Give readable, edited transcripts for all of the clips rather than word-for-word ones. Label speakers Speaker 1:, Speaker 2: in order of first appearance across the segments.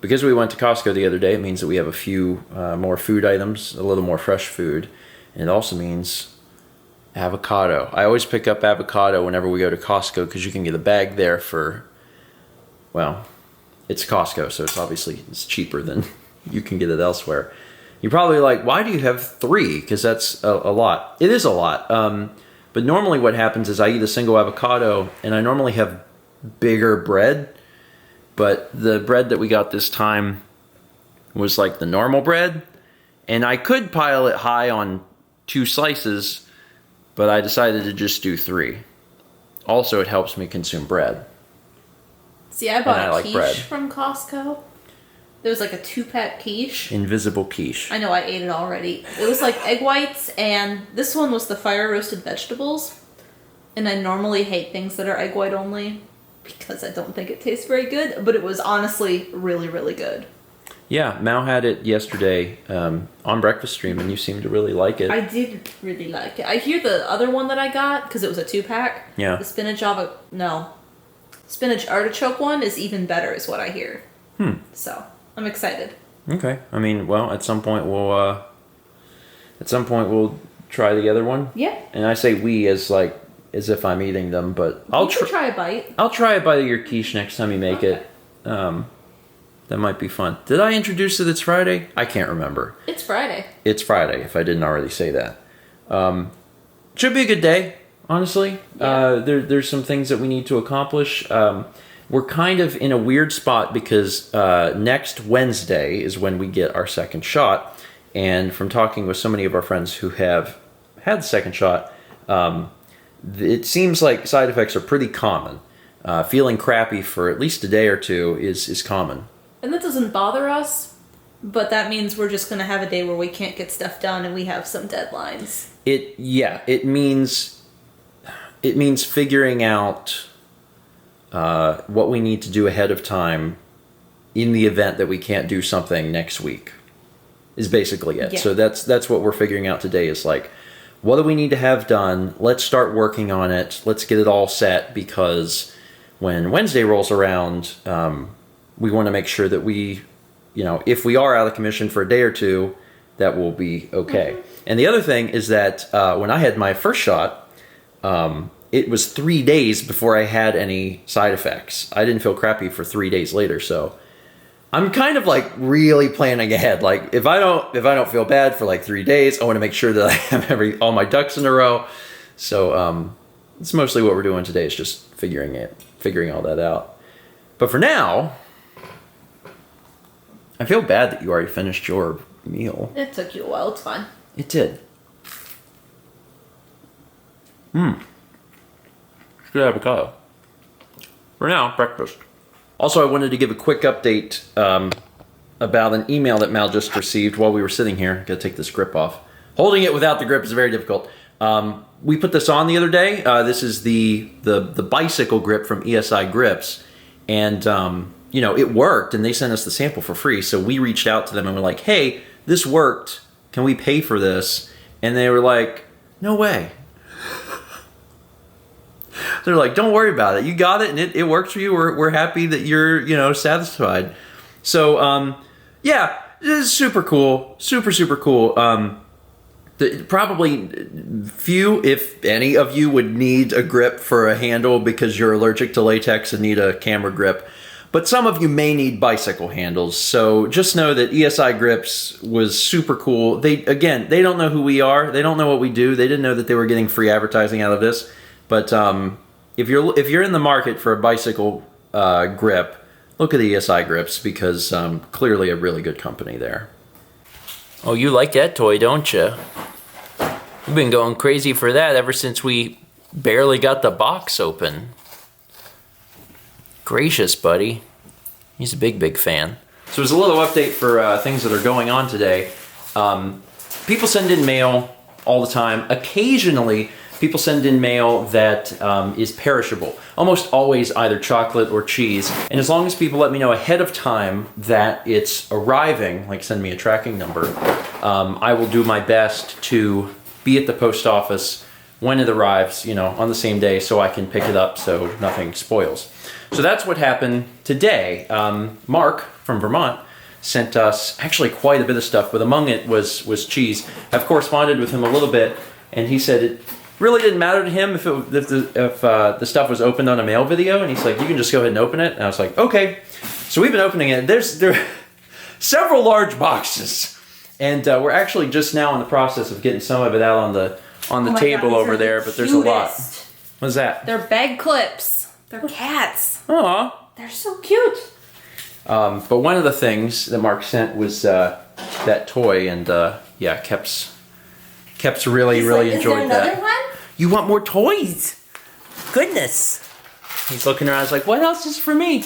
Speaker 1: because we went to Costco the other day, it means that we have a few more food items, a little more fresh food. And it also means avocado. I always pick up avocado whenever we go to Costco because you can get a bag there for, well, it's Costco, so it's cheaper than you can get it elsewhere. You're probably like, why do you have 3? Because that's a lot. It is a lot. But normally what happens is I eat a single avocado, and I normally have bigger bread. But the bread that we got this time was like the normal bread. And I could pile it high on 2 slices, but I decided to just do 3. Also, it helps me consume bread.
Speaker 2: See, I bought a quiche from Costco. There was like a 2-pack quiche.
Speaker 1: Invisible quiche.
Speaker 2: I know, I ate it already. It was like egg whites, and this one was the fire roasted vegetables. And I normally hate things that are egg white only because I don't think it tastes very good, but it was honestly really, really good.
Speaker 1: Yeah, Mal had it yesterday on breakfast stream, and you seemed to really like it.
Speaker 2: I did really like it. I hear the other one that I got, because it was a 2-pack.
Speaker 1: Yeah.
Speaker 2: The spinach artichoke one is even better, is what I hear. So, I'm excited.
Speaker 1: Okay. I mean, well, at some point we'll try the other one.
Speaker 2: Yeah.
Speaker 1: And I say we as if I'm eating them, but
Speaker 2: I'll try a bite.
Speaker 1: I'll try a bite of your quiche next time you make it. That might be fun. Did I introduce it? It's Friday? I can't remember.
Speaker 2: It's Friday.
Speaker 1: It's Friday, if I didn't already say that. Should be a good day, honestly.
Speaker 2: Yeah.
Speaker 1: There's some things that we need to accomplish. We're kind of in a weird spot because next Wednesday is when we get our second shot. And from talking with so many of our friends who have had the second shot, it seems like side effects are pretty common. Feeling crappy for at least a day or 2 is common.
Speaker 2: And that doesn't bother us, but that means we're just going to have a day where we can't get stuff done and we have some deadlines. It
Speaker 1: means figuring out what we need to do ahead of time in the event that we can't do something next week is basically it.
Speaker 2: Yeah.
Speaker 1: So that's what we're figuring out today is like, what do we need to have done? Let's start working on it. Let's get it all set because when Wednesday rolls around, we want to make sure that we, if we are out of commission for a day or 2, that will be okay. Mm-hmm. And the other thing is that when I had my first shot, it was 3 days before I had any side effects. I didn't feel crappy for 3 days later, so I'm kind of like really planning ahead. Like if I don't feel bad for like 3 days, I want to make sure that I have all my ducks in a row. So it's mostly what we're doing today is just figuring all that out. But for now, I feel bad that you already finished your meal.
Speaker 2: It took you a while. It's fine.
Speaker 1: It did. Good avocado. For now, breakfast. Also, I wanted to give a quick update about an email that Mal just received while we were sitting here. Gotta take this grip off. Holding it without the grip is very difficult. We put this on the other day. This is the bicycle grip from ESI Grips. And, it worked, and they sent us the sample for free. So we reached out to them and we're like, hey, this worked. Can we pay for this? And they were like, no way. They're like, don't worry about it. You got it, and it works for you. We're happy that you're, satisfied. So, yeah, this is super cool. Super, super cool. Probably few, if any of you, would need a grip for a handle because you're allergic to latex and need a camera grip. But some of you may need bicycle handles. So just know that ESI Grips was super cool. They don't know who we are. They don't know what we do. They didn't know that they were getting free advertising out of this. But if you're in the market for a bicycle grip, look at ESI Grips because clearly a really good company there. Oh, you like that toy, don't you? You've been going crazy for that ever since we barely got the box open. Gracious, buddy. He's a big, big fan. So there's a little update for things that are going on today. People send in mail all the time. Occasionally, people send in mail that is perishable. Almost always either chocolate or cheese. And as long as people let me know ahead of time that it's arriving, like send me a tracking number, I will do my best to be at the post office when it arrives, on the same day so I can pick it up so nothing spoils. So that's what happened today. Mark from Vermont sent us actually quite a bit of stuff, but among it was cheese. I've corresponded with him a little bit, and he said it really didn't matter to him if the stuff was opened on a mail video, and he's like, you can just go ahead and open it. And I was like, okay. So we've been opening it. There are several large boxes, and we're actually just now in the process of getting some of it out on the table
Speaker 2: God,
Speaker 1: over there. But there's a lot. What's that?
Speaker 2: They're bag clips. They're cats.
Speaker 1: Aw.
Speaker 2: They're so cute.
Speaker 1: But one of the things that Mark sent was that toy, and yeah, Keps really enjoyed that.
Speaker 2: Another one?
Speaker 1: You want more toys? Goodness. He's looking around. He's like, what else is for me?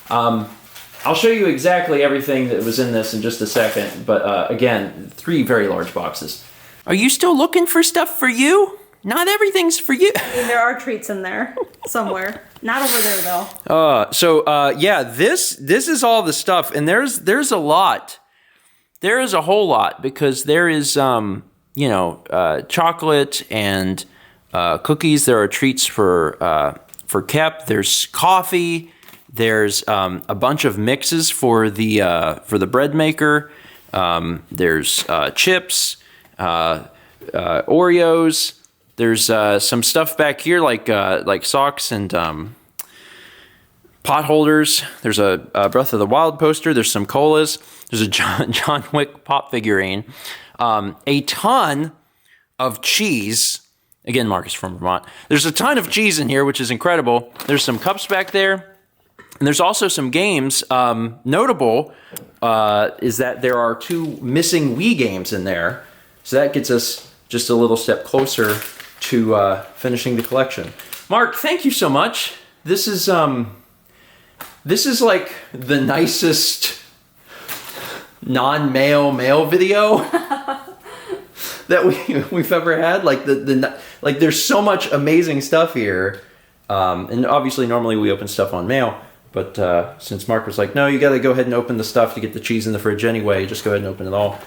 Speaker 1: I'll show you exactly everything that was in this in just a second. But again, 3 very large boxes. Are you still looking for stuff for you? Not everything's for you.
Speaker 2: I mean, there are treats in there somewhere. Not over there though.
Speaker 1: Yeah, this is all the stuff, and there's a lot. There is a whole lot, because there is chocolate and cookies. There are treats for Kep. There's coffee. There's a bunch of mixes for the bread maker. There's chips, Oreos. There's some stuff back here like socks and pot holders. There's a Breath of the Wild poster. There's some colas. There's a John Wick pop figurine. A ton of cheese. Again, Marcus from Vermont. There's a ton of cheese in here, which is incredible. There's some cups back there. And there's also some games. Notable is that there are 2 missing Wii games in there. So that gets us just a little step closer to finishing the collection. Mark, thank you so much. This is like the nicest non-mail video that we've ever had. Like like there's so much amazing stuff here. And obviously normally we open stuff on mail, but since Mark was like, no, you got to go ahead and open the stuff to get the cheese in the fridge anyway, just go ahead and open it all.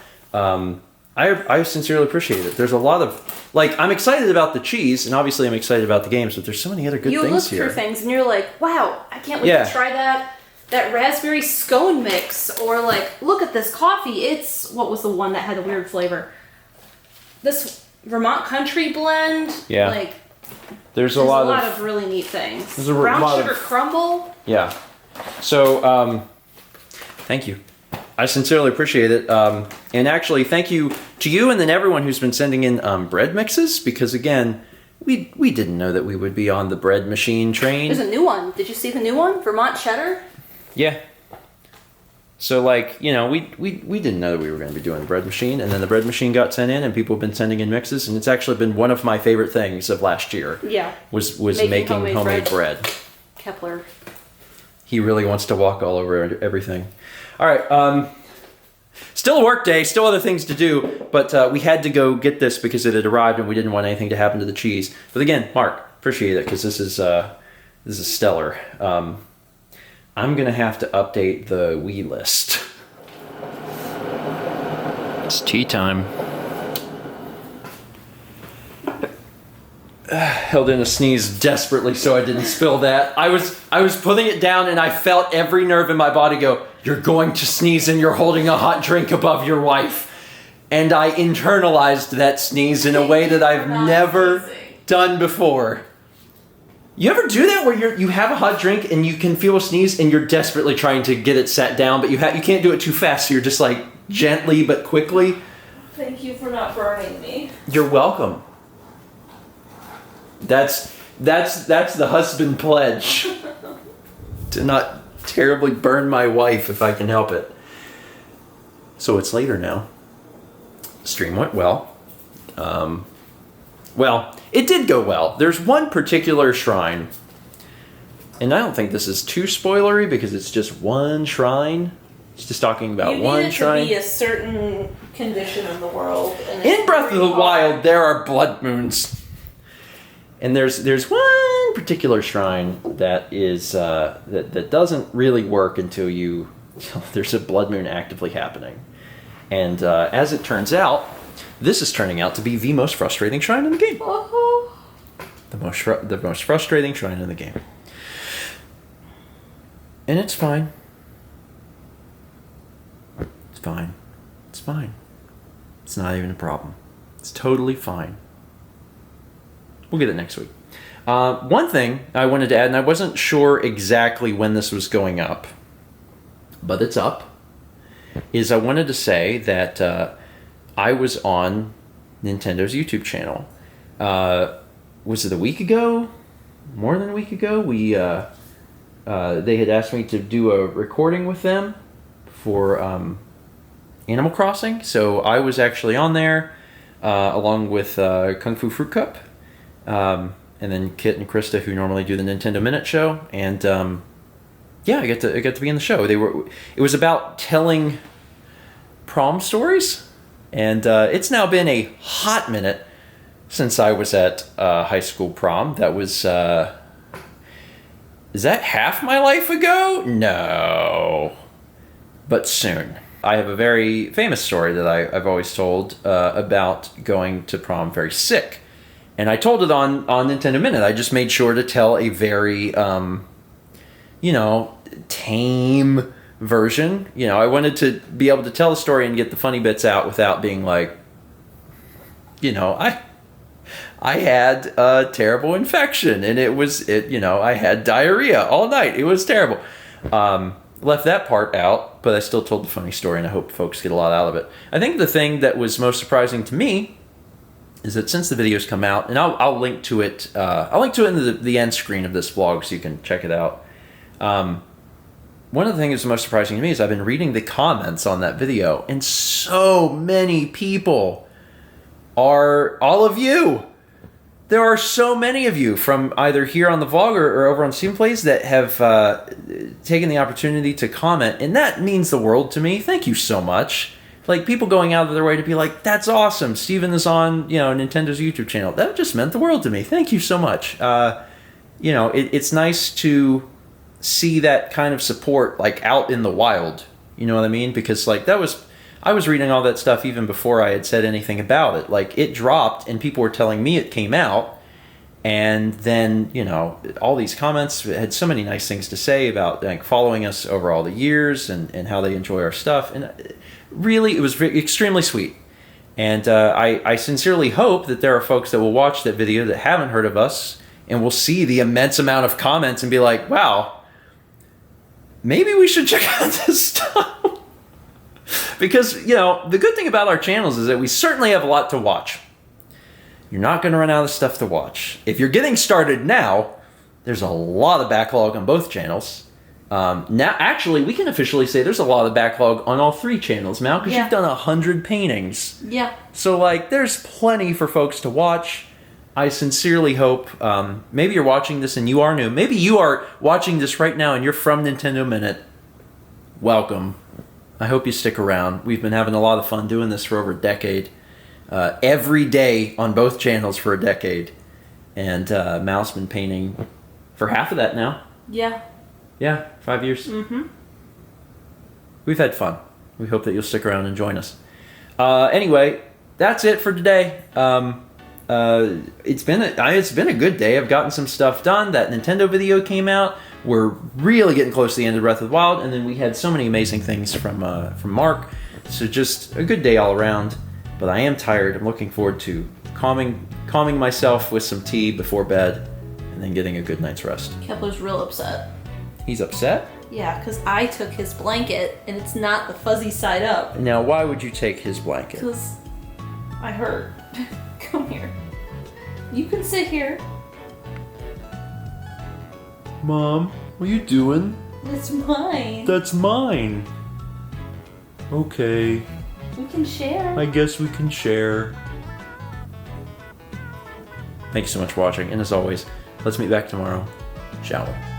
Speaker 1: I sincerely appreciate it. There's a lot of, like, I'm excited about the cheese, and obviously I'm excited about the games, but there's so many other good things here.
Speaker 2: You look through things and you're like, wow, I can't wait to try that raspberry scone mix. Or like, look at this coffee. It's, what was the one that had a weird flavor? This Vermont Country blend.
Speaker 1: Yeah.
Speaker 2: Like,
Speaker 1: there's a lot
Speaker 2: of really neat things.
Speaker 1: There's a
Speaker 2: Brown
Speaker 1: lot
Speaker 2: sugar crumble.
Speaker 1: Yeah. So, thank you. I sincerely appreciate it. And actually, thank you to you and then everyone who's been sending in bread mixes, because again, we didn't know that we would be on the bread machine train.
Speaker 2: There's a new one. Did you see the new one? Vermont cheddar?
Speaker 1: Yeah. So like, we didn't know that we were going to be doing the bread machine, and then the bread machine got sent in and people have been sending in mixes, and it's actually been one of my favorite things of last year.
Speaker 2: Yeah.
Speaker 1: Was making homemade bread.
Speaker 2: Kepler.
Speaker 1: He really wants to walk all over everything. All right, still a work day, still other things to do, but we had to go get this because it had arrived and we didn't want anything to happen to the cheese. But again, Mark, appreciate it, because this is stellar. I'm gonna have to update the Wii list. It's tea time. Held in a sneeze desperately so I didn't spill that. I was putting it down and I felt every nerve in my body go, you're going to sneeze and you're holding a hot drink above your wife. And I internalized that sneeze in a way that I've never done before. You ever do that where you have a hot drink and you can feel a sneeze and you're desperately trying to get it sat down, but you can't do it too fast, so you're just like gently but quickly?
Speaker 2: Thank you for not burning me.
Speaker 1: You're welcome. That's the husband pledge. To not terribly burn my wife if I can help it. So it's later now. The stream went well. Well, it did go well. There's one particular shrine, and I don't think this is too spoilery because it's just one shrine. It's just talking about one shrine.
Speaker 2: You need it to be a certain condition in the world. And
Speaker 1: in Breath of the Wild, there are blood moons. And there's one particular shrine that is that doesn't really work until there's a blood moon actively happening. And as it turns out, this is turning out to be the most frustrating shrine in the game.
Speaker 2: Oh.
Speaker 1: The most frustrating shrine in the game. And it's fine. It's fine. It's fine. It's not even a problem. It's totally fine. We'll get it next week. One thing I wanted to add, and I wasn't sure exactly when this was going up, but it's up, is I wanted to say that I was on Nintendo's YouTube channel. Was it a week ago? More than a week ago? They had asked me to do a recording with them for Animal Crossing, so I was actually on there along with Kung Fu Fruit Cup, and then Kit and Krista, who normally do the Nintendo Minute Show, and yeah, I got to be in the show. It was about telling prom stories, and it's now been a hot minute since I was at high school prom. That was is that half my life ago? No, but soon. I have a very famous story that I've always told about going to prom very sick. And I told it on Nintendo Minute. I just made sure to tell a very, tame version. I wanted to be able to tell the story and get the funny bits out without being like, I had a terrible infection and I had diarrhea all night. It was terrible. Left that part out, but I still told the funny story, and I hope folks get a lot out of it. I think the thing that was most surprising to me is that since the video's come out, and I'll link to it. I'll link to it in the end screen of this vlog so you can check it out. One of the things that's most surprising to me is I've been reading the comments on that video, and so many people are all of you. There are so many of you from either here on the vlog or over on Steam Plays that have taken the opportunity to comment, and that means the world to me. Thank you so much. Like, people going out of their way to be like, that's awesome, Steven is on, Nintendo's YouTube channel. That just meant the world to me. Thank you so much. It's nice to see that kind of support, like, out in the wild. You know what I mean? Because, like, I was reading all that stuff even before I had said anything about it. Like, it dropped, and people were telling me it came out, and then, all these comments had so many nice things to say about, like, following us over all the years and how they enjoy our stuff, and really, it was extremely sweet. And I sincerely hope that there are folks that will watch that video that haven't heard of us and will see the immense amount of comments and be like, wow, maybe we should check out this stuff. Because, the good thing about our channels is that we certainly have a lot to watch. You're not going to run out of stuff to watch. If you're getting started now, there's a lot of backlog on both channels. Now, actually, we can officially say there's a lot of backlog on all three channels now, because you've done 100 paintings.
Speaker 2: Yeah.
Speaker 1: So, like, there's plenty for folks to watch. I sincerely hope, maybe you're watching this and you are new. Maybe you are watching this right now and you're from Nintendo Minute. Welcome. I hope you stick around. We've been having a lot of fun doing this for over a decade. Every day on both channels for a decade. And Mal's been painting for half of that now.
Speaker 2: Yeah.
Speaker 1: Yeah, 5 years.
Speaker 2: Mm-hmm.
Speaker 1: We've had fun. We hope that you'll stick around and join us. Anyway, that's it for today. It's been a good day. I've gotten some stuff done. That Nintendo video came out. We're really getting close to the end of Breath of the Wild, and then we had so many amazing things from Mark. So just a good day all around. But I am tired. I'm looking forward to calming myself with some tea before bed, and then getting a good night's rest.
Speaker 2: Kepler's real upset.
Speaker 1: He's upset?
Speaker 2: Yeah, because I took his blanket, and it's not the fuzzy side up.
Speaker 1: Now, why would you take his blanket?
Speaker 2: Because I hurt. Come here. You can sit here.
Speaker 1: Mom, what are you doing?
Speaker 2: It's mine.
Speaker 1: That's mine. Okay.
Speaker 2: We can share.
Speaker 1: I guess we can share. Thanks so much for watching, and as always, let's meet back tomorrow, shall we?